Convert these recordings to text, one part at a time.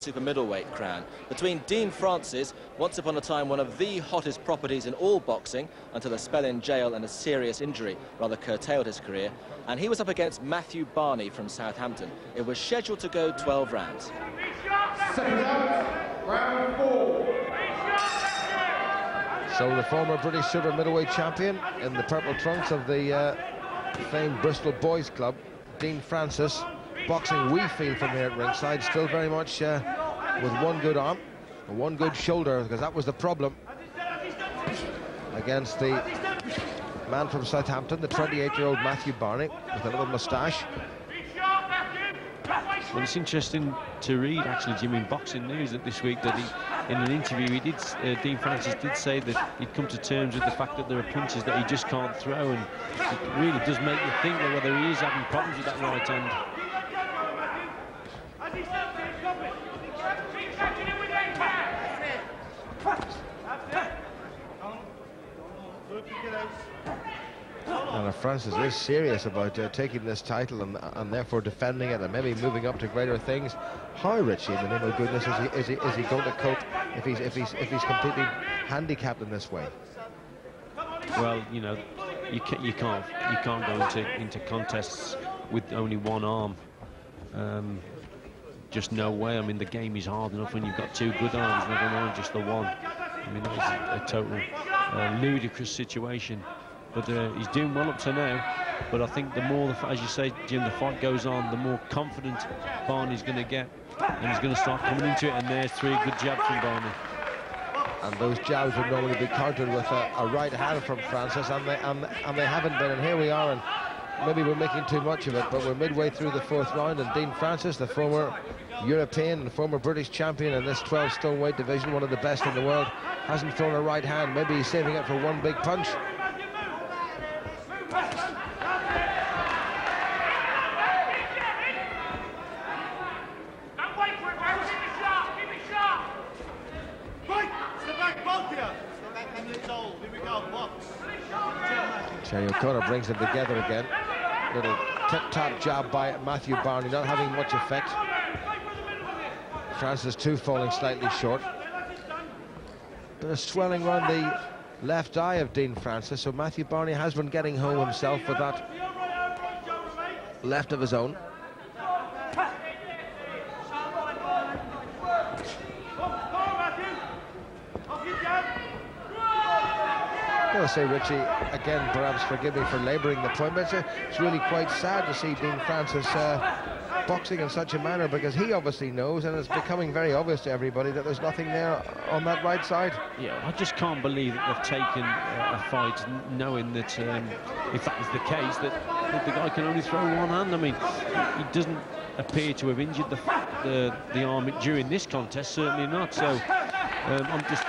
super middleweight crown between Dean Francis, once upon a time one of the hottest properties in all boxing, until a spell in jail and a serious injury rather curtailed his career, and he was up against Mathew Barney from Southampton. It was scheduled to go 12 rounds. Second out, round 4. So the former British super middleweight champion in the purple trunks of the famed Bristol Boys Club, Dean Francis, boxing, we feel from here at ringside, still very much with one good arm and one good shoulder, because that was the problem against the man from Southampton, the 28-year-old Mathew Barney, with a little moustache. Well, it's interesting to read, actually, Jim, in Boxing News that this week that in an interview Dean Francis did say that he'd come to terms with the fact that there are punches that he just can't throw, and it really does make you think that whether he is having problems with that right hand. And if Francis is serious about taking this title and therefore defending it and maybe moving up to greater things, how, Richie, in the name of goodness, is he going to cope if he's completely handicapped in this way? Well, you know, you can't go into contests with only one arm. Just no way. I mean, the game is hard enough when you've got two good arms, never mind just the one. I mean, that is a total ludicrous situation. But he's doing well up to now. But I think the more, as you say, Jim, the fight goes on, the more confident Barney's going to get, and he's going to start coming into it. And there's three good jabs from Barney. And those jabs would normally be countered with a right hand from Francis, and they haven't been. And here we are, and maybe we're making too much of it, but we're midway through the fourth round, and Dean Francis, the former European and former British champion in this 12-stone weight division, one of the best in the world, hasn't thrown a right hand. Maybe he's saving it for one big punch. Cherry O'Connor brings them together again. Little tip-tap jab by Mathew Barney, not having much effect. Francis too falling slightly short. Bit of swelling around the left eye of Dean Francis, so Mathew Barney has been getting home himself with that left of his own. I've got to say, Richie, again, perhaps forgive me for labouring the point, but it's really quite sad to see Dean Francis boxing in such a manner, because he obviously knows, and it's becoming very obvious to everybody, that there's nothing there on that right side. Yeah, I just can't believe that they've taken a fight knowing that if that was the case, that the guy can only throw one hand. I mean, he doesn't appear to have injured the arm during this contest, certainly not. So I'm just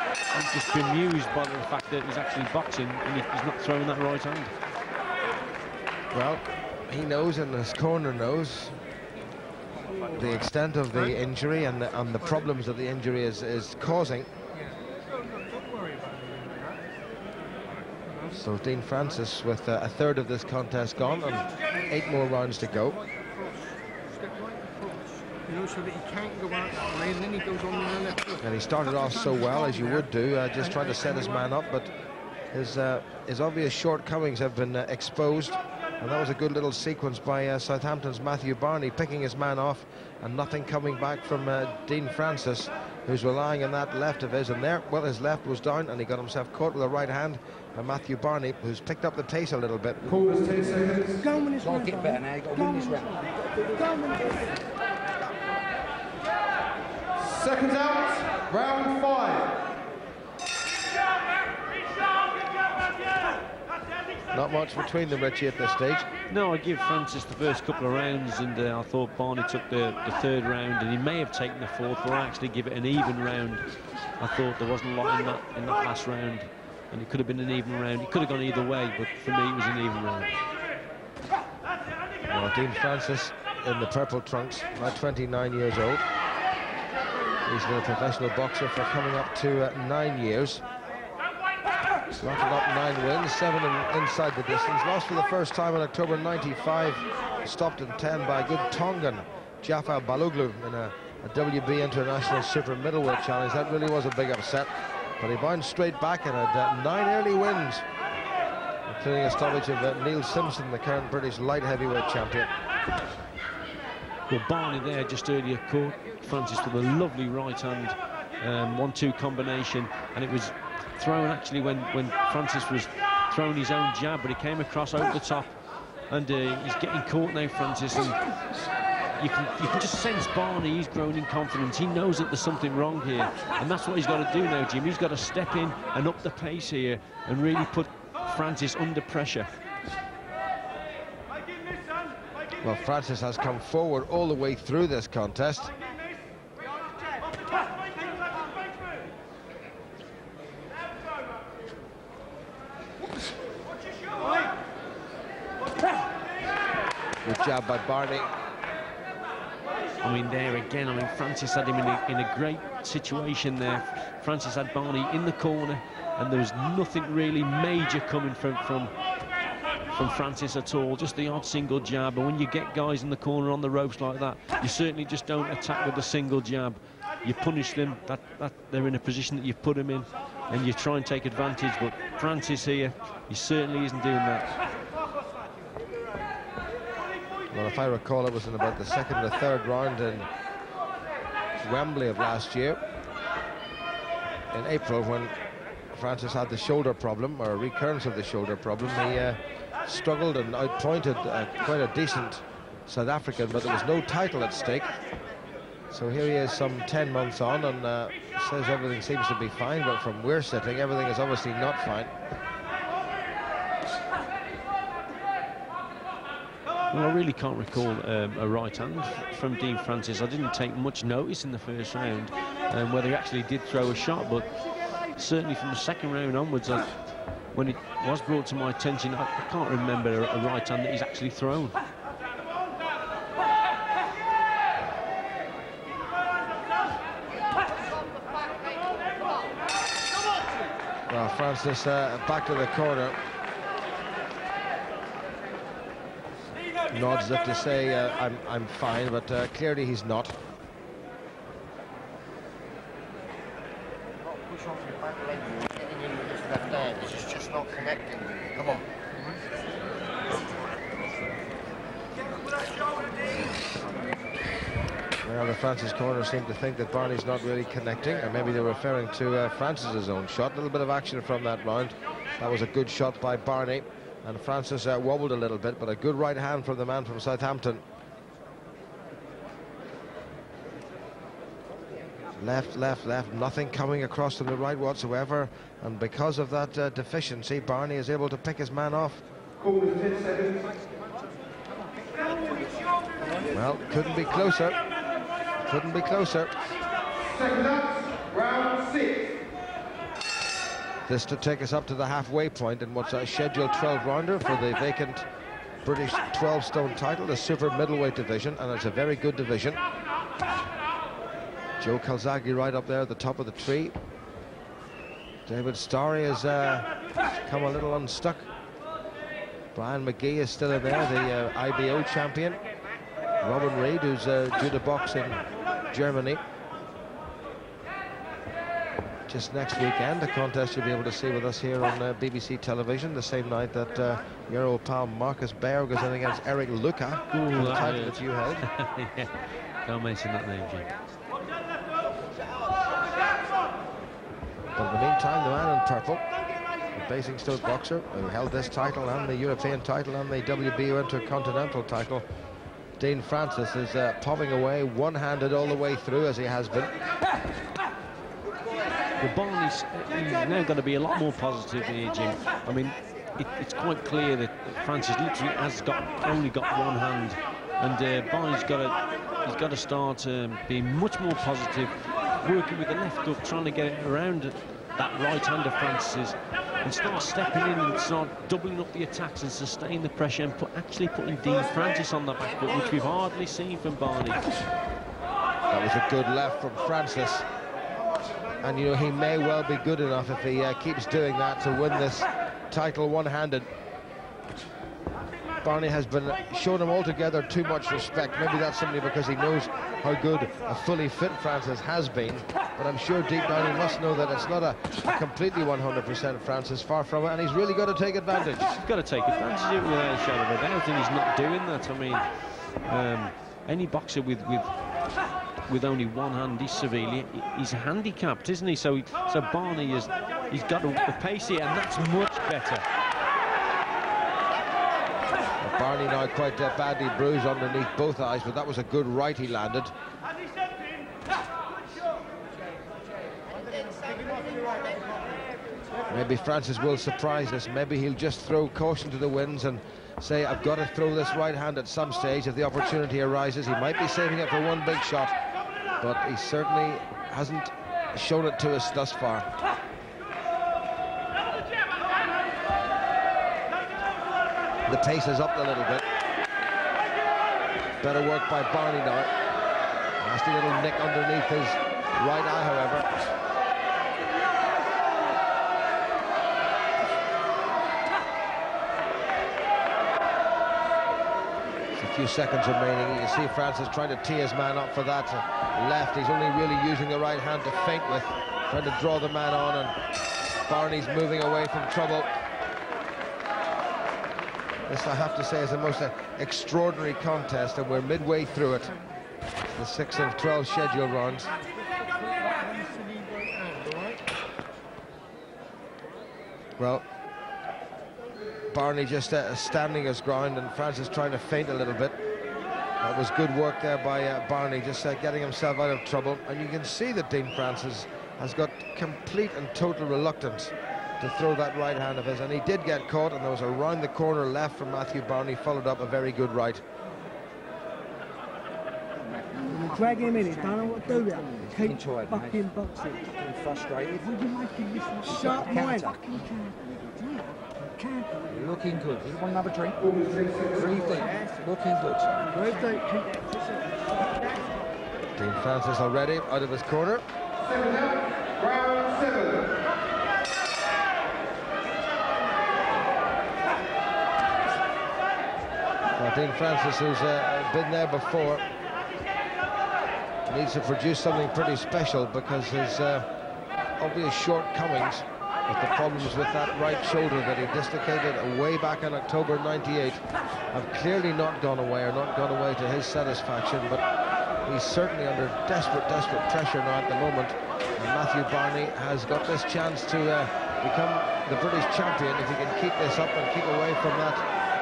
bemused by the fact that he's actually boxing and he's not throwing that right hand. Well, he knows, and his corner knows the extent of the injury and the problems that the injury is causing. So Dean Francis with a third of this contest gone and 8 more rounds to go. So that he can't go out that way, and then he goes on the left foot. And he started off so well, as you would do, just trying to set his man up, but his obvious shortcomings have been exposed, and that was a good little sequence by Southampton's Mathew Barney, picking his man off, and nothing coming back from Dean Francis, who's relying on that left of his, and there, well, his left was down, and he got himself caught with a right hand by Mathew Barney, who's picked up the pace a little bit. Corners 10 seconds. Go and win this round. Get better now, you've got to win this round. Go and win this. Seconds out, round 5. Not much between them, Richie, at this stage. No, I give Francis the first couple of rounds, and I thought Barney took the third round, and he may have taken the fourth, but I actually give it an even round. I thought there wasn't a lot in that last round, and it could have been an even round. It could have gone either way, but for me it was an even round. Well, Dean Francis in the purple trunks, now 29 years old. He's been a professional boxer for coming up to 9 years. Locking up 9 wins, 7 inside the distance. Lost for the first time in October '95. Stopped in 10 by a good Tongan, Jaffa Baloglu, in a a WB International Super Middleweight Challenge. That really was a big upset. But he bounced straight back and had 9 early wins, including a stoppage of Neil Simpson, the current British light heavyweight champion. Well, Barney there just earlier caught Francis with a lovely right hand 1-2 combination, and it was thrown actually when Francis was throwing his own jab, but he came across over the top, and he's getting caught now, Francis, and you can just sense Barney. He's grown in confidence. He knows that there's something wrong here, and that's what he's got to do now, Jim. He's got to step in and up the pace here and really put Francis under pressure. Well, Francis has come forward all the way through this contest. Good job by Barney. I mean, there again, I mean, Francis had him in a great situation there. Francis had Barney in the corner, and there was nothing really major coming from Francis at all, just the odd single jab. And when you get guys in the corner on the ropes like that, you certainly just don't attack with a single jab. You punish them, that they're in a position that you've put them in, and you try and take advantage. But Francis here, he certainly isn't doing that. Well, if I recall, it was in about the second or third round in Wembley of last year, in April, when Francis had the shoulder problem, or a recurrence of the shoulder problem. He struggled and outpointed quite a decent South African, but there was no title at stake. So here he is some 10 months on, and says everything seems to be fine, but from where sitting, everything is obviously not fine. Well, I really can't recall a right hand from Dean Francis. I didn't take much notice in the first round whether he actually did throw a shot, but certainly from the second round onwards, when it was brought to my attention, I can't remember a right hand that he's actually thrown. Well, Francis back to the corner. Nods as if to say, I'm fine, but clearly he's not. Push off your back leg, getting in with this left hand. This is just not connecting. Come on. Well, the Francis corner seemed to think that Barney's not really connecting, or maybe they're referring to Francis's own shot. A little bit of action from that round. That was a good shot by Barney, and Francis wobbled a little bit, but a good right hand from the man from Southampton. Left, left, left, nothing coming across to the right whatsoever, and because of that deficiency, Barney is able to pick his man off. Well, couldn't be closer. Couldn't be closer. Round 6. This to take us up to the halfway point in what's a scheduled 12-rounder for the vacant British 12-stone title, the super middleweight division, and it's a very good division. Joe Calzaghe right up there at the top of the tree. David Starry has come a little unstuck. Brian McGee is still in there, the IBO champion. Robin Reid, who's due to box in Germany just next weekend, a contest you'll be able to see with us here on BBC television, the same night that your old pal Marcus Baer goes in against Eric Luca, for the title that you held. Yeah. Can't mention that name, Jim. But in the meantime, the man in purple, the Basingstoke boxer who held this title and the European title and the WBO Intercontinental title, Dean Francis, is popping away one-handed all the way through, as he has been. Well, Barney's now got to be a lot more positive here, Jim. I mean, it's quite clear that Francis literally has only got one hand, and Barney's got to start being much more positive, working with the left hook, trying to get it around that right hand of Francis's, and start stepping in and start doubling up the attacks and sustain the pressure, and actually putting Dean Francis on the back foot, which we've hardly seen from Barney. That was a good left from Francis, and you know, he may well be good enough if he keeps doing that to win this title one-handed. Barney has been shown him altogether too much respect. Maybe that's simply because he knows how good a fully fit Francis has been, but I'm sure deep down he must know that it's not a completely 100% Francis, far from it, and he's really got to take advantage. He's got to take advantage of it without a shadow of a doubt, and he's not doing that. I mean, any boxer with only one hand is severely, he's handicapped, isn't he? So Barney he's got the pace here, and that's much better. Barney now quite badly bruised underneath both eyes, but that was a good right he landed. Maybe Francis will surprise us. Maybe he'll just throw caution to the winds and say, I've got to throw this right hand at some stage if the opportunity arises. He might be saving it for one big shot, but he certainly hasn't shown it to us thus far. The pace is up a little bit. Better work by Barney now. Nasty little nick underneath his right eye, however. There's a few seconds remaining. You can see Francis trying to tee his man up for that left. He's only really using the right hand to feint with, trying to draw the man on, and Barney's moving away from trouble. This, I have to say, is the most extraordinary contest, and we're midway through it. The 6 of 12 scheduled rounds. Well, Barney just standing his ground, and Francis trying to feint a little bit. That was good work there by Barney, just getting himself out of trouble. And you can see that Dean Francis has got complete and total reluctance to throw that right hand of his, and he did get caught, and there was a round the corner left from Mathew Barney, followed up a very good right. Drag him in, he don't know what to do with it. Keep fucking boxing. I'm frustrated. Would you make him listen? Sharp mind. Fucking can't. You're looking good. You want another drink? Breathe deep. Looking good. Breathe deep. Dean Francis already out of his corner. Round 7. Dean Francis, who's been there before, needs to produce something pretty special, because his obvious shortcomings with the problems with that right shoulder that he dislocated way back in October '98 have clearly not gone away, or not gone away to his satisfaction, but he's certainly under desperate pressure now at the moment, and Mathew Barney has got this chance to become the British champion if he can keep this up and keep away from that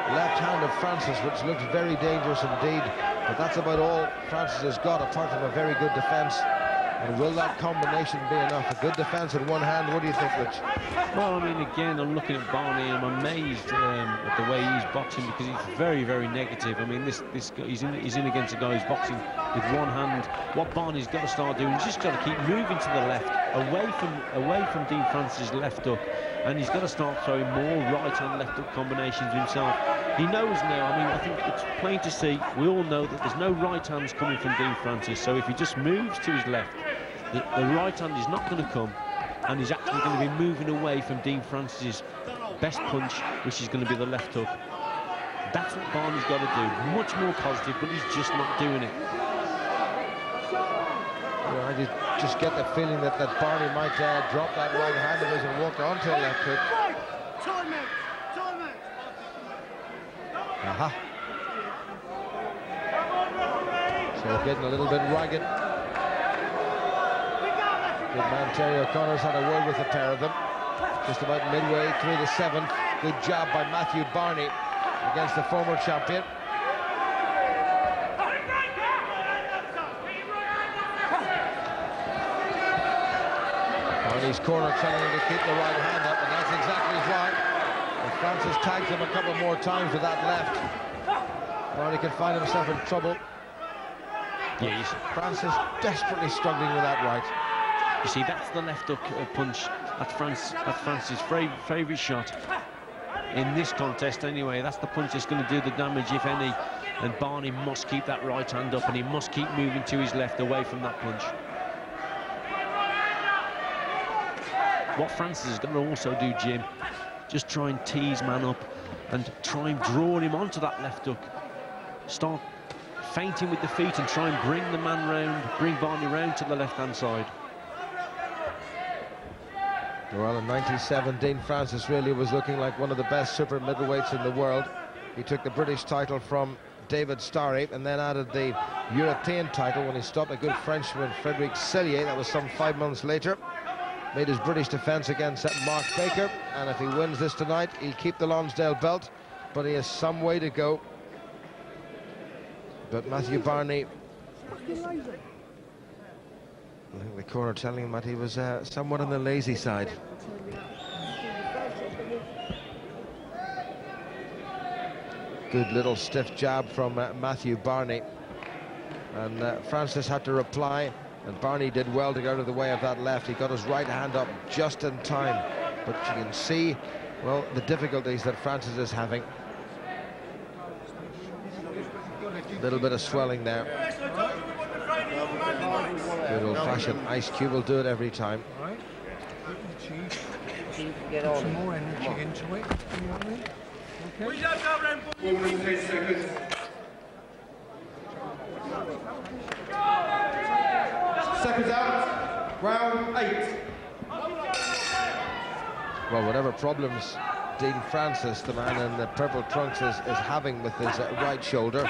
left hand of Francis, which looks very dangerous indeed. But that's about all Francis has got, apart from a very good defence. And will that combination be enough? A good defence in one hand. What do you think, Rich? Well, I mean, again, I'm looking at Barney, and I'm amazed at the way he's boxing, because he's very negative. I mean, this guy, he's in against a guy who's boxing with one hand. What Barney's got to start doing, he's just got to keep moving to the left, away from Dean Francis' left hook, and he's got to start throwing more right and left hook combinations himself. He knows now. I mean, I think it's plain to see. We all know that there's no right hands coming from Dean Francis. So if he just moves to his left, the right hand is not going to come, and he's actually going to be moving away from Dean Francis's best punch, which is going to be the left hook. That's what Barney's got to do. Much more positive, but he's just not doing it. I just get the feeling that Barney might drop that right hand of his and walk onto a left hook. Aha. So getting a little bit ragged. Good man Terry O'Connor's had a word with the pair of them. Just about midway through the 7th. Good job by Mathew Barney against the former champion. Barney's corner telling him to keep the right hand up, and that's exactly why. If Francis tags him a couple more times with that left, Barney can find himself in trouble. Yeah, Francis desperately struggling with that right. You see, that's the left hook punch at Francis' favourite shot in this contest anyway. That's the punch that's going to do the damage, if any, and Barney must keep that right hand up, and he must keep moving to his left away from that punch. What Francis is going to also do, Jim, just try and tease man up and try and draw him onto that left hook. Start feinting with the feet and try and bring the man round, bring Barney round to the left-hand side. Well, in '97, Dean Francis really was looking like one of the best super middleweights in the world. He took the British title from David Starry and then added the European title when he stopped a good Frenchman, Frédéric Sellier. That was some 5 months later. Made his British defence against Mark Baker, and if he wins this tonight, he'll keep the Lonsdale belt, but he has some way to go. But Mathew Barney, I think the corner telling him that he was somewhat on the lazy side. Good little stiff jab from Mathew Barney, and Francis had to reply, and Barney did well to get out of the way of that left. He got his right hand up just in time, but you can see, well, the difficulties that Francis is having. A little bit of swelling there. Good old-fashioned ice cube will do it every time. Right. Get Put on. some more energy into it. You know what I mean? Okay. 4 minutes 8 seconds. Seconds out. Round 8. Well, whatever problems Dean Francis, the man in the purple trunks, is having with his right shoulder,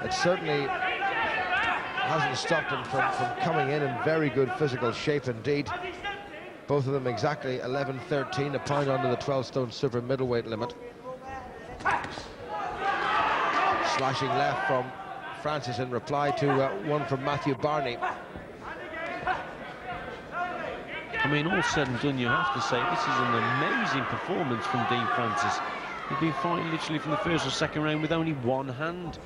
it certainly hasn't stopped him from coming in very good physical shape indeed. Both of them exactly 11-13, a pound under the 12-stone super middleweight limit. Slashing left from Francis in reply to one from Mathew Barney. I mean, all said and done, you have to say this is an amazing performance from Dean Francis. He's been fighting literally from the first or second round with only one hand.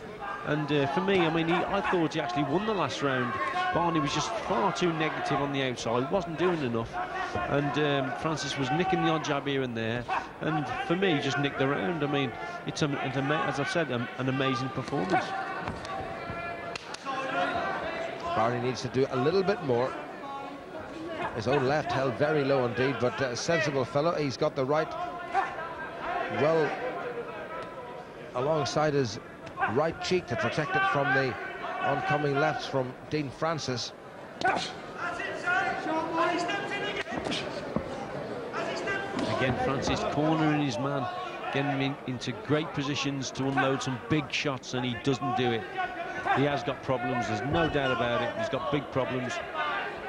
And for me, I mean, I thought he actually won the last round. Barney was just far too negative on the outside, wasn't doing enough. And Francis was nicking the odd jab here and there. And for me, just nicked the round. I mean, it's, as I've said, an amazing performance. Barney needs to do a little bit more. His own left held very low indeed, but a sensible fellow. He's got the right well alongside his right cheek to protect it from the oncoming lefts from Dean Francis. Again, Francis cornering his man, getting him into great positions to unload some big shots, and he doesn't do it. He has got problems, there's no doubt about it. He's got big problems,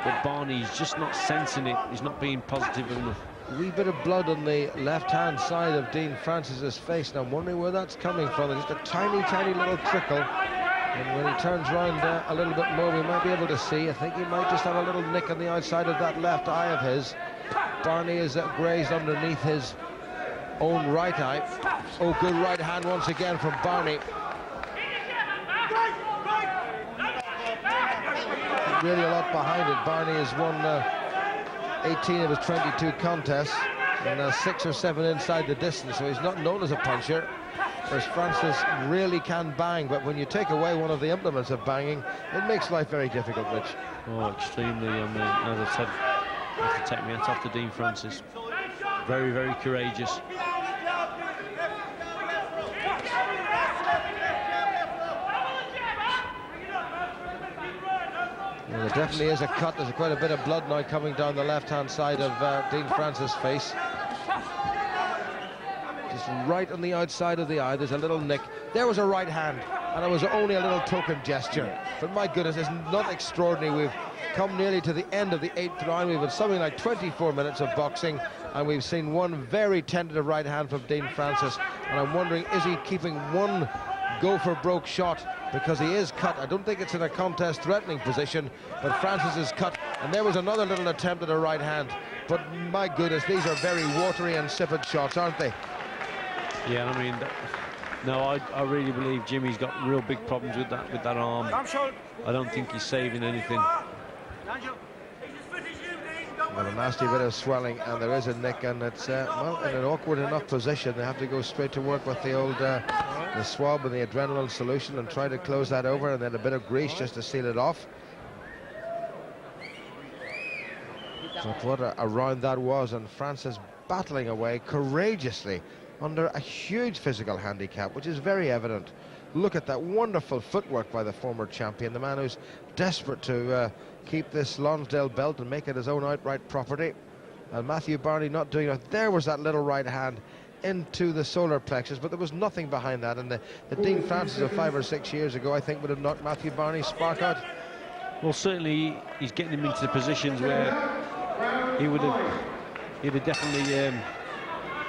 but Barney's just not sensing it. He's not being positive enough. A wee bit of blood on the left-hand side of Dean Francis's face, and I'm wondering where that's coming from. Just a tiny, tiny little trickle. And when he turns around a little bit more, we might be able to see. I think he might just have a little nick on the outside of that left eye of his. Barney is grazed underneath his own right eye. Oh, good right hand once again from Barney. Really a lot behind it. Barney has won 18 of his 22 contests, and 6 or 7 inside the distance, so he's not known as a puncher. Whereas Francis really can bang, but when you take away one of the implements of banging, it makes life very difficult, Rich. Oh, extremely. I mean, as I said, I have to take my hat off to Dean Francis. Very, very courageous. Well, there definitely is a cut. There's quite a bit of blood now coming down the left-hand side of Dean Francis' face. Just right on the outside of the eye, there's a little nick. There was a right hand, and it was only a little token gesture. But my goodness, it's not extraordinary. We've come nearly to the end of the 8th round. We've had something like 24 minutes of boxing, and we've seen one very tentative right hand from Dean Francis. And I'm wondering, is he keeping one go-for-broke shot? Because he is cut. I don't think it's in a contest-threatening position, but Francis is cut. And there was another little attempt at a right hand. But my goodness, these are very watery and insipid shots, aren't they? Yeah, I mean, no, I really believe Jimmy's got real big problems with that arm. I don't think he's saving anything. Well, a nasty bit of swelling, and there is a nick, and it's well, in an awkward enough position. They have to go straight to work with the old the swab and the adrenaline solution and try to close that over, and then a bit of grease just to seal it off. But what a round that was, and Francis battling away courageously under a huge physical handicap, which is very evident. Look at that wonderful footwork by the former champion, the man who's desperate to keep this Lonsdale belt and make it his own outright property. And Mathew Barney not doing it. There was that little right hand into the solar plexus, but there was nothing behind that. And the Dean Francis of 5 or 6 years ago, I think, would have knocked Mathew Barney's spark out. Well, certainly he's getting him into the positions where he'd have definitely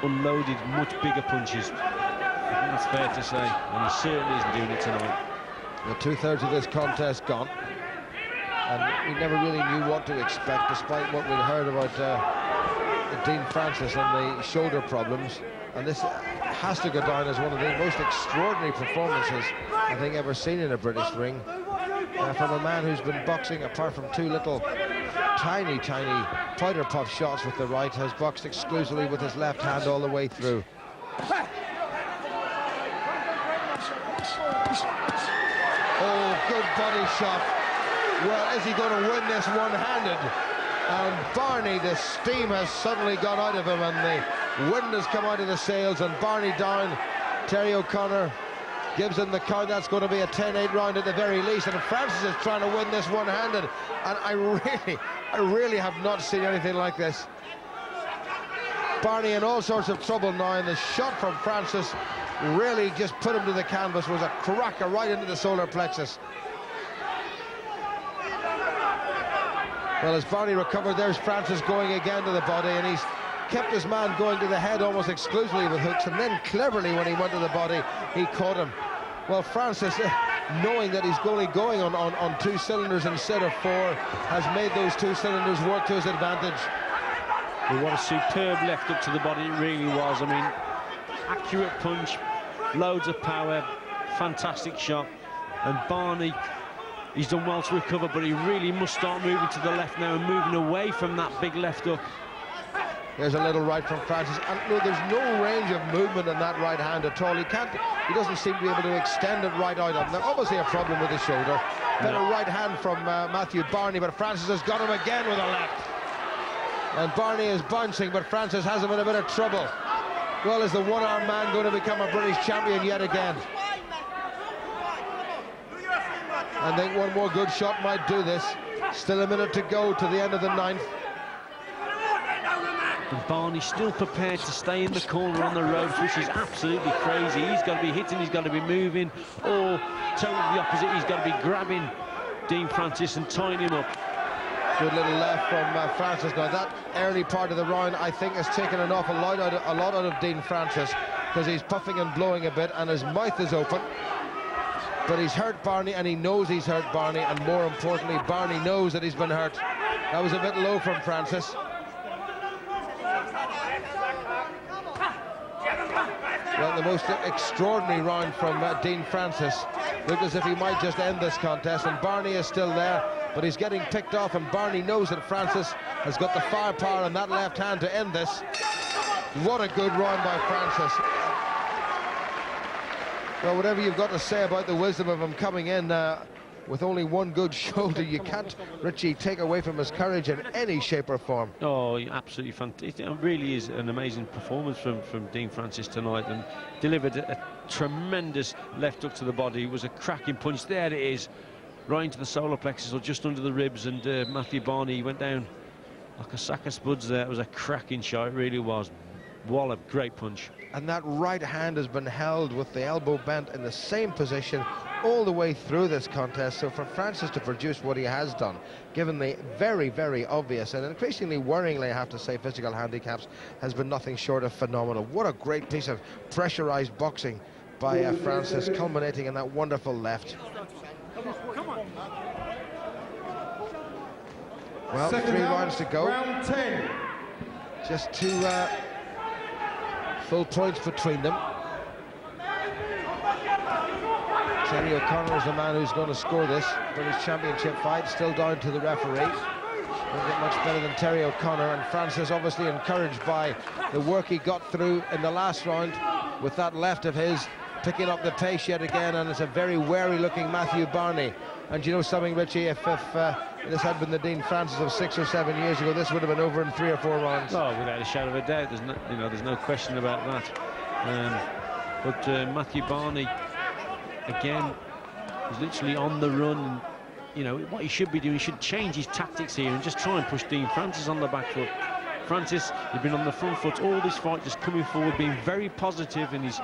unloaded much bigger punches. I think that's fair to say, and he certainly isn't doing it tonight. The 2/3 of this contest gone, and we never really knew what to expect, despite what we'd heard about Dean Francis and the shoulder problems. And this has to go down as one of the most extraordinary performances I think ever seen in a British ring, from a man who's been boxing, apart from two little tiny powder puff shots with the right, has boxed exclusively with his left hand all the way through. Oh, good body shot. Well, is he going to win this one-handed? And Barney, the steam has suddenly gone out of him, and the wind has come out of the sails, and Barney down. Terry O'Connor gives him the count. That's going to be a 10-8 round at the very least, and Francis is trying to win this one-handed, and I really have not seen anything like this. Barney in all sorts of trouble now, and the shot from Francis really just put him to the canvas. Was a cracker right into the solar plexus. Well, as Barney recovered, there's Francis going again to the body, and he's kept his man going to the head almost exclusively with hooks, and then cleverly when he went to the body, he caught him. Well, Francis, knowing that he's only going on 2 cylinders instead of 4, has made those 2 cylinders work to his advantage. Well, what a superb left up to the body it really was. I mean, accurate punch, loads of power, fantastic shot. And Barney, he's done well to recover, but he really must start moving to the left now and moving away from that big left hook. There's a little right from Francis, and no, there's no range of movement in that right hand at all. He doesn't seem to be able to extend it right out of him. Obviously a problem with the shoulder. Better right hand from Mathew Barney, but Francis has got him again with a left. And Barney is bouncing, but Francis has him in a bit of trouble. Well, is the one-arm man going to become a British champion yet again? I think one more good shot might do this. Still a minute to go to the end of the 9th. And Barney's still prepared to stay in the corner on the ropes, which is absolutely crazy. He's got to be hitting, he's got to be moving, or totally the opposite, he's got to be grabbing Dean Francis and tying him up. Good little left from Francis. Now that early part of the round, I think, has taken an awful lot out of Dean Francis, because he's puffing and blowing a bit, and his mouth is open. But he's hurt Barney, and he knows he's hurt Barney, and more importantly, Barney knows that he's been hurt. That was a bit low from Francis. Well, the most extraordinary round from Dean Francis. Looked as if he might just end this contest, and Barney is still there, but he's getting picked off, and Barney knows that Francis has got the firepower and that left hand to end this. What a good round by Francis. Well, whatever you've got to say about the wisdom of him coming in with only one good shoulder, you can't, Richie, take away from his courage in any shape or form. Oh, absolutely fantastic. It really is an amazing performance from Dean Francis tonight, and delivered a tremendous left hook to the body. It was a cracking punch. There it is, right into the solar plexus or just under the ribs, and Mathew Barney went down like a sack of spuds there. It was a cracking shot, it really was. Wallop, great punch. And that right hand has been held with the elbow bent in the same position all the way through this contest. So for Francis to produce what he has done, given the very, very obvious and increasingly worryingly, I have to say, physical handicaps, has been nothing short of phenomenal. What a great piece of pressurized boxing by Francis, culminating in that wonderful left. Well, 3 rounds to go. Round 10. Just 2 full points between them. Terry O'Connor is the man who's going to score this British Championship fight, still down to the referee. Don't get much better than Terry O'Connor, and Francis obviously encouraged by the work he got through in the last round with that left of his, picking up the pace yet again, and it's a very wary looking Mathew Barney. And you know something, Richie, if this had been the Dean Francis of 6 or 7 years ago, this would have been over in 3 or 4 rounds. Oh, without a shadow of a doubt, there's no question about that. But Mathew Barney, again, is literally on the run. And, you know, what he should be doing, he should change his tactics here and just try and push Dean Francis on the back foot. Francis, he's been on the front foot all this fight, just coming forward, being very positive, and he's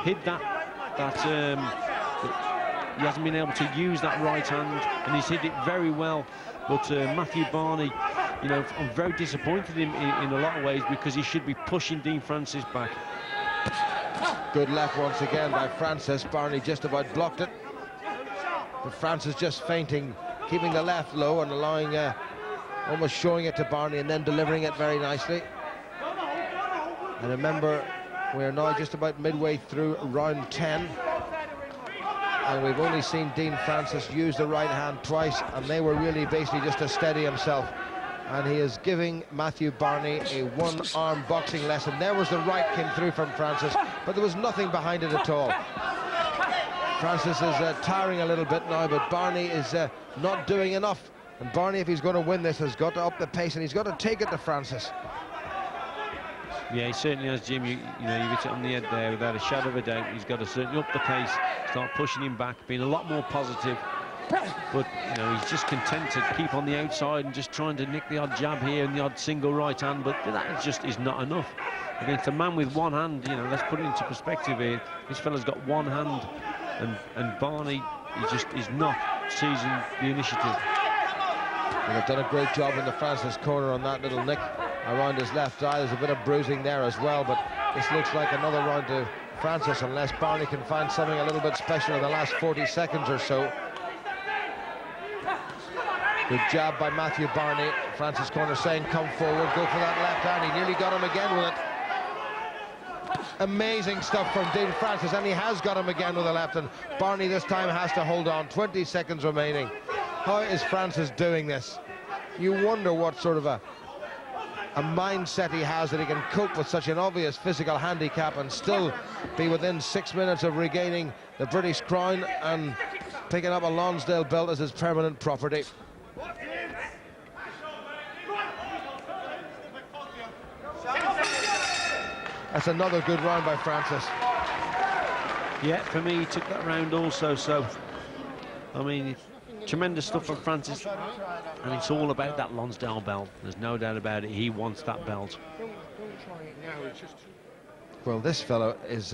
hid that he hasn't been able to use that right hand, and he's hit it very well. But Mathew Barney, you know, I'm very disappointed in a lot of ways, because he should be pushing Dean Francis back. Good left once again by Francis. Barney just about blocked it. But Francis just feinting, keeping the left low and allowing, almost showing it to Barney and then delivering it very nicely. And remember, we're now just about midway through round 10. And we've only seen Dean Francis use the right hand twice, and they were really basically just to steady himself. And he is giving Mathew Barney a one-arm boxing lesson. There was the right came through from Francis, but there was nothing behind it at all. Francis is tiring a little bit now, but Barney is not doing enough. And Barney, if he's going to win this, has got to up the pace, and he's got to take it to Francis. Yeah, he certainly has, Jim. You know, you hit it on the head there without a shadow of a doubt. He's got to certainly up the pace, start pushing him back, being a lot more positive. But, you know, he's just content to keep on the outside and just trying to nick the odd jab here and the odd single right hand, but that just is not enough. Against a man with one hand, you know, let's put it into perspective here. This fella's got one hand, and Barney, he just is not seizing the initiative. And they've done a great job in the Francis corner on that little nick around his left eye. There's a bit of bruising there as well, but this looks like another round to Francis, unless Barney can find something a little bit special in the last 40 seconds or so. Good jab by Mathew Barney. Francis corner saying, come forward, go for that left hand. He nearly got him again with it. Amazing stuff from Dean Francis, and he has got him again with a left, and Barney this time has to hold on. 20 seconds remaining. How is Francis doing this? You wonder what sort of a mindset he has, that he can cope with such an obvious physical handicap and still be within 6 minutes of regaining the British crown and picking up a Lonsdale belt as his permanent property. That's another good round by Francis. Yeah, for me, he took that round also, so, I mean, tremendous stuff from Francis, and it's all about that Lonsdale belt. There's no doubt about it. He wants that belt. Don't try it now. It's just... Well, this fellow is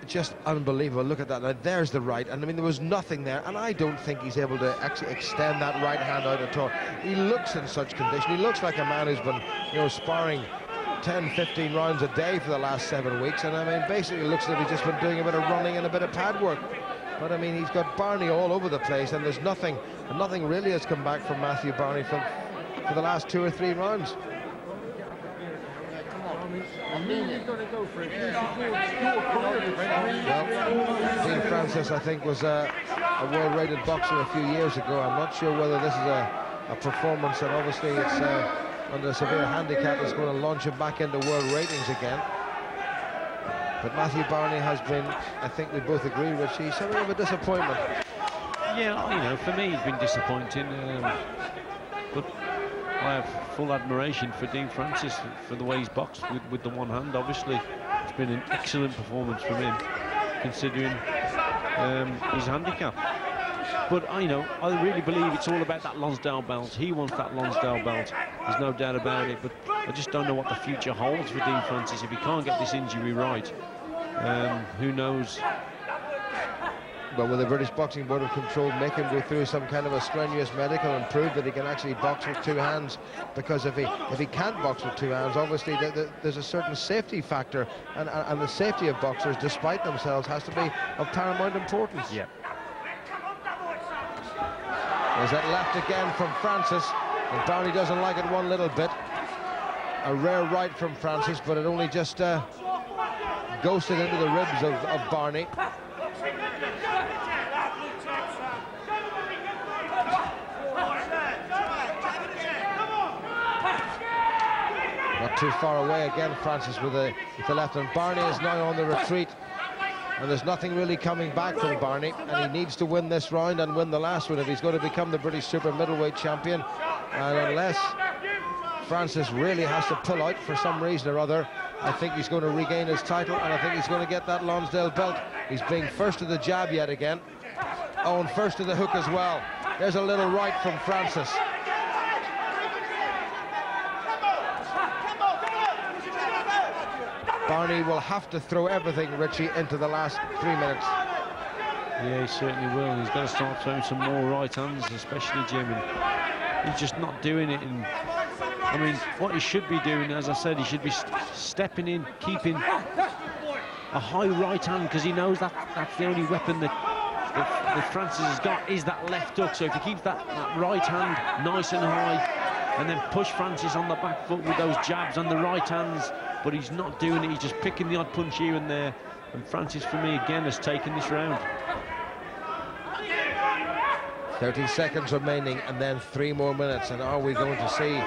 just unbelievable. Look at that. Now, there's the right, and I mean, there was nothing there, and I don't think he's able to actually extend that right hand out at all. He looks in such condition. He looks like a man who's been, you know, sparring 10-15 rounds a day for the last 7 weeks, and I mean, basically looks like he's just been doing a bit of running and a bit of pad work. But I mean, he's got Barney all over the place, and there's nothing really has come back from Mathew Barney for the last 2 or 3 rounds. Well, Dean Francis, I think, was a world-rated boxer a few years ago. I'm not sure whether this is a performance, and obviously it's under a severe handicap that's going to launch him back into world ratings again. But Mathew Barney has been, I think we both agree, Richie, something of a disappointment. Yeah, you know, for me, he's been disappointing. But I have full admiration for Dean Francis for the way he's boxed with the one hand. Obviously, it's been an excellent performance from him, considering his handicap. But you know, I really believe it's all about that Lonsdale belt. He wants that Lonsdale belt. There's no doubt about it. But I just don't know what the future holds for Dean Francis if he can't get this injury right. Who knows? Well, will the British Boxing Board of Control make him go through some kind of a strenuous medical and prove that he can actually box with 2 hands? Because if he can't box with 2 hands, obviously there's a certain safety factor, and the safety of boxers, despite themselves, has to be of paramount importance. Yeah. There's that left again from Francis, and Barney doesn't like it one little bit. A rare right from Francis, but it only just ghosted into the ribs of Barney. Not too far away again, Francis with the left, and Barney is now on the retreat. And there's nothing really coming back from Barney, and he needs to win this round and win the last one if he's going to become the British super middleweight champion. And unless Francis really has to pull out for some reason or other, I think he's going to regain his title, and I think he's going to get that Lonsdale belt. He's being first to the jab yet again. Oh, and first to the hook as well. There's a little right from Francis. Barney will have to throw everything, Richie, into the last 3 minutes. Yeah, he certainly will. He's got to start throwing some more right hands, especially Jim. And he's just not doing it. And I mean, what he should be doing, as I said, he should be stepping in, keeping a high right hand, because he knows that that's the only weapon that Francis has got is that left hook. So if he keeps that right hand nice and high, and then push Francis on the back foot with those jabs on the right hands, but he's not doing it. He's just picking the odd punch here and there. And Francis, for me, again, has taken this round. 30 seconds remaining, and then 3 more minutes. And are we going to see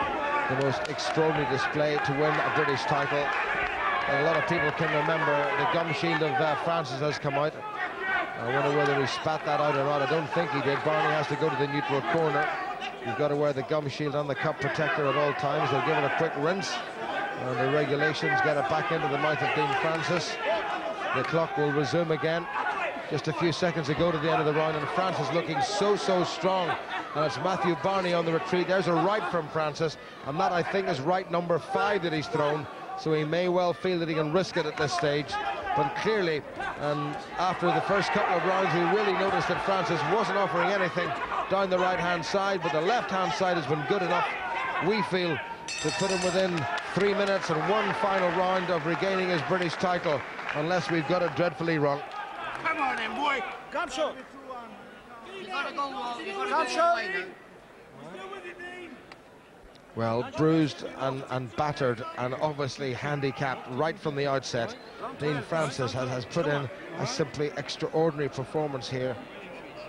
the most extraordinary display to win a British title? And a lot of people can remember the gum shield of Francis has come out. I wonder whether he spat that out or not. I don't think he did. Barney has to go to the neutral corner. You've got to wear the gum shield and the cup protector at all times. They'll give it a quick rinse, and the regulations get it back into the mouth of Dean Francis. The clock will resume again. Just a few seconds ago to the end of the round, and Francis looking so strong. And it's Mathew Barney on the retreat. There's a right from Francis, and that, I think, is right number 5 that he's thrown. So he may well feel that he can risk it at this stage. But clearly, after the first couple of rounds, we really noticed that Francis wasn't offering anything down the right-hand side, but the left-hand side has been good enough, we feel, to put him within 3 minutes and 1 final round of regaining his British title, unless we've got it dreadfully wrong. Come on then, boy. Come, show. You gotta go. Well, bruised and battered and obviously handicapped right from the outset, Dean Francis has put in a simply extraordinary performance here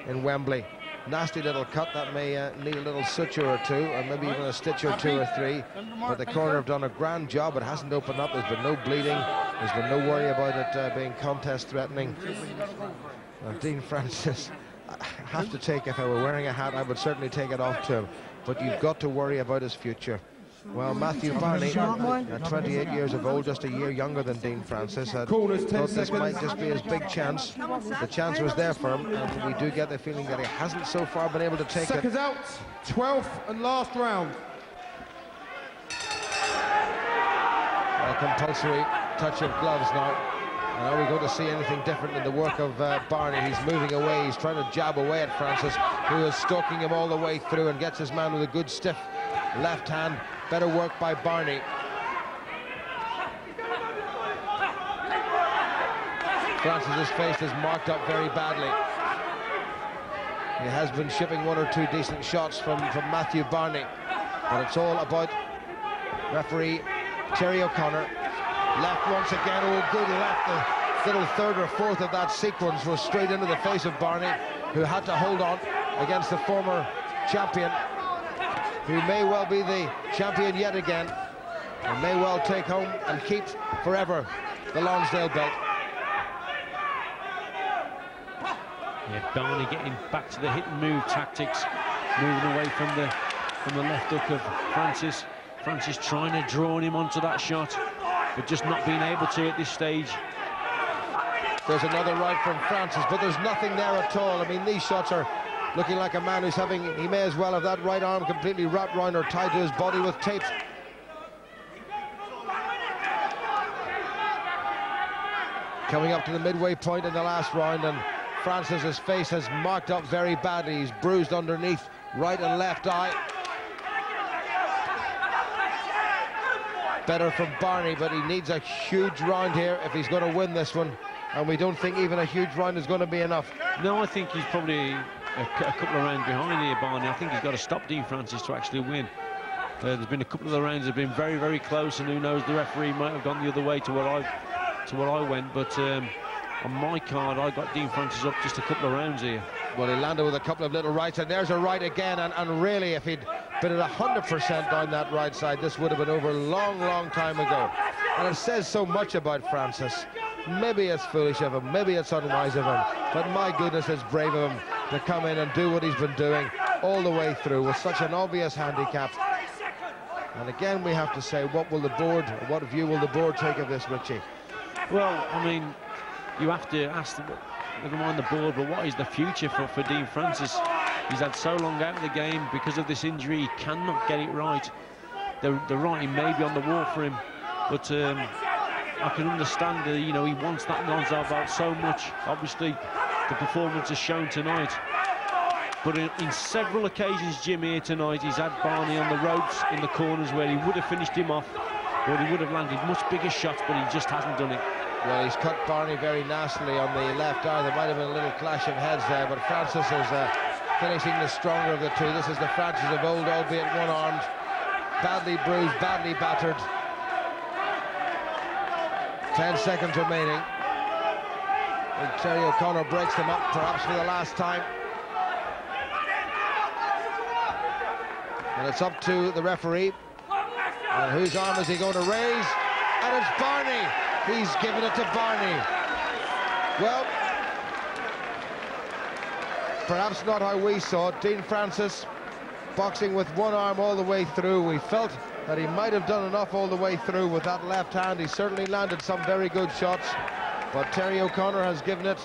in Wembley. Nasty little cut that may need a little suture or two, or maybe even a stitch or 2 or 3, but the corner have done a grand job. It hasn't opened up. There's been no bleeding. There's been no worry about it being contest threatening. Dean Francis, I have to take, if I were wearing a hat, I would certainly take it off to him, but you've got to worry about his future. Well, Mathew Barney, 28 years of old, just a year younger than Dean Francis, thought this might just be his big chance. The chance was there for him, and we do get the feeling that he hasn't so far been able to take it. Seconds out, 12th and last round. A compulsory touch of gloves now. And are we going to see anything different in the work of Barney? He's moving away, he's trying to jab away at Francis, who is stalking him all the way through and gets his man with a good stiff left hand. Better work by Barney. Francis's face is marked up very badly. He has been shipping 1 or 2 decent shots from Mathew Barney, but it's all about referee Terry O'Connor. Left once again, oh good left. The little 3rd or 4th of that sequence was straight into the face of Barney, who had to hold on against the former champion, who may well be the champion yet again, and may well take home and keep forever the Lonsdale belt. Yeah, Barney getting back to the hit and move tactics, moving away from the left hook of Francis. Francis trying to draw him onto that shot, but just not being able to at this stage. There's another right from Francis, but there's nothing there at all. I mean, these shots are looking like a man who's having, he may as well have that right arm completely wrapped round or tied to his body with tape. Coming up to the midway point in the last round, and Francis's face has marked up very badly. He's bruised underneath right and left eye. Better from Barney, but he needs a huge round here if he's going to win this one, and we don't think even a huge round is going to be enough. No, I think he's probably a couple of rounds behind here, Barney. I think he's got to stop Dean Francis to actually win. There's been a couple of the rounds that have been very close, and who knows, the referee might have gone the other way to where I went, but on my card I got Dean Francis up just a couple of rounds here. Well, he landed with a couple of little rights, and there's a right again, and really, if he'd been at 100% down that right side, this would have been over a long time ago. And it says so much about Francis. Maybe it's foolish of him, maybe it's unwise of him, but my goodness, it's brave of him to come in and do what he's been doing all the way through with such an obvious handicap. And again, we have to say, what view will the board take of this, Richie? Well, I mean, you have to ask them, never mind the board, but what is the future for Dean Francis? He's had so long out of the game because of this injury. He cannot get it right. The writing may be on the wall for him, but I can understand, you know, he wants that non-zar belt so much. Obviously, the performance has shown tonight. But in several occasions, Jim, here tonight, he's had Barney on the ropes in the corners where he would have finished him off, or he would have landed much bigger shots, but he just hasn't done it. Well, he's cut Barney very nastily on the left eye. There might have been a little clash of heads there, but Francis is finishing the stronger of the two. This is the Francis of old, albeit one-armed, badly bruised, badly battered. 10 seconds remaining. And Terry O'Connor breaks them up, perhaps for the last time. And it's up to the referee. And whose arm is he going to raise? And it's Barney. He's given it to Barney. Well, perhaps not how we saw it. Dean Francis boxing with one arm all the way through. We felt that he might have done enough all the way through with that left hand. He certainly landed some very good shots, but Terry O'Connor has given it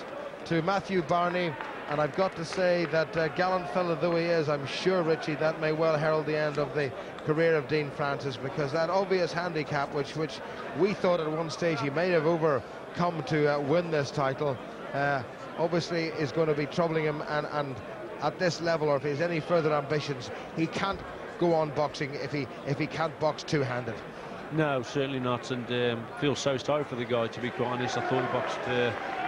to Mathew Barney, and I've got to say that gallant fellow though he is, I'm sure, Richie, that may well herald the end of the career of Dean Francis, because that obvious handicap which we thought at one stage he may have overcome to win this title, obviously is going to be troubling him, and at this level, or if he has any further ambitions, he can't go on boxing if he can't box two-handed. No, certainly not, and feel so sorry for the guy, to be quite honest. I thought he boxed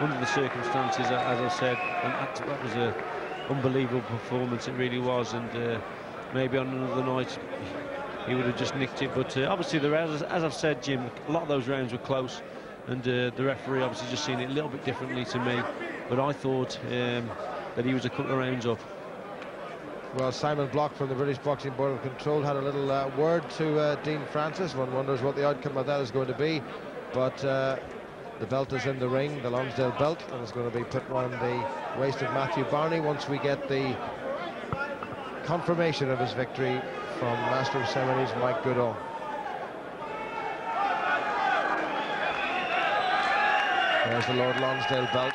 under the circumstances, as I said, and that was an unbelievable performance, it really was, and maybe on another night he would have just nicked it, but obviously the rounds, as I've said, Jim, a lot of those rounds were close, and the referee obviously just seen it a little bit differently to me, but I thought that he was a couple of rounds up. Well, Simon Block from the British Boxing Board of Control had a little word to Dean Francis. One wonders what the outcome of that is going to be, but the belt is in the ring, the Lonsdale belt, and it's going to be put around the waist of Mathew Barney once we get the confirmation of his victory from Master of Ceremonies Mike Goodall. There's the Lord Lonsdale belt.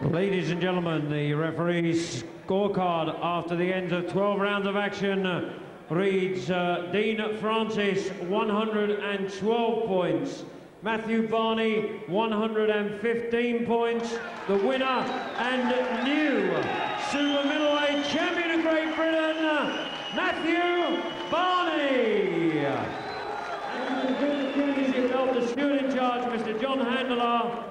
Ladies and gentlemen, the referee's scorecard after the end of 12 rounds of action reads Dean Francis 112 points, Mathew Barney 115 points, the winner and new super middleweight champion of Great Britain, Mathew Barney. And the steward in charge, Mr. John Handler.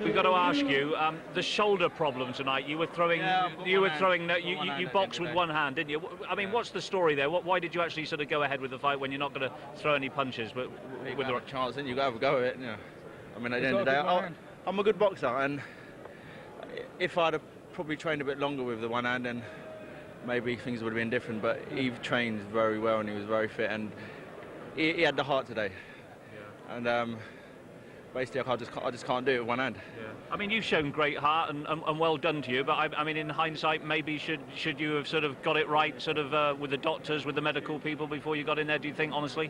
We've got to ask you, the shoulder problem tonight. You were throwing, you boxed with one hand, didn't you? I mean, what's the story there? Why did you actually sort of go ahead with the fight when you're not going to throw any punches? But with the chance, then you got to have a go at it. You know, I mean, at the end of the day, I'm a good boxer, and if I'd have probably trained a bit longer with the one hand, then maybe things would have been different. But he trained very well, and he was very fit, and he had the heart today. Yeah. And basically, I just can't do it with one hand. Yeah. I mean, you've shown great heart and well done to you, but I mean, in hindsight, maybe should you have sort of got it right, sort of with the doctors, with the medical people before you got in there? Do you think, honestly?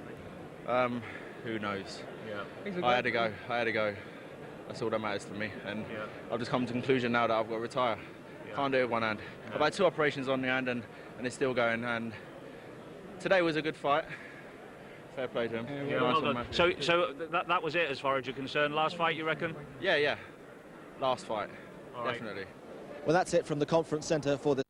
Who knows? Yeah. I had to go. That's all that matters to me, and I've just come to the conclusion now that I've got to retire. Yeah. Can't do it with one hand. Yeah. I've had 2 operations on the hand, and it's still going. And today was a good fight. Fair play to him. Yeah, well done. So that was it as far as you're concerned. Last fight, you reckon? Yeah. Last fight, definitely. Well, that's it from the conference centre for the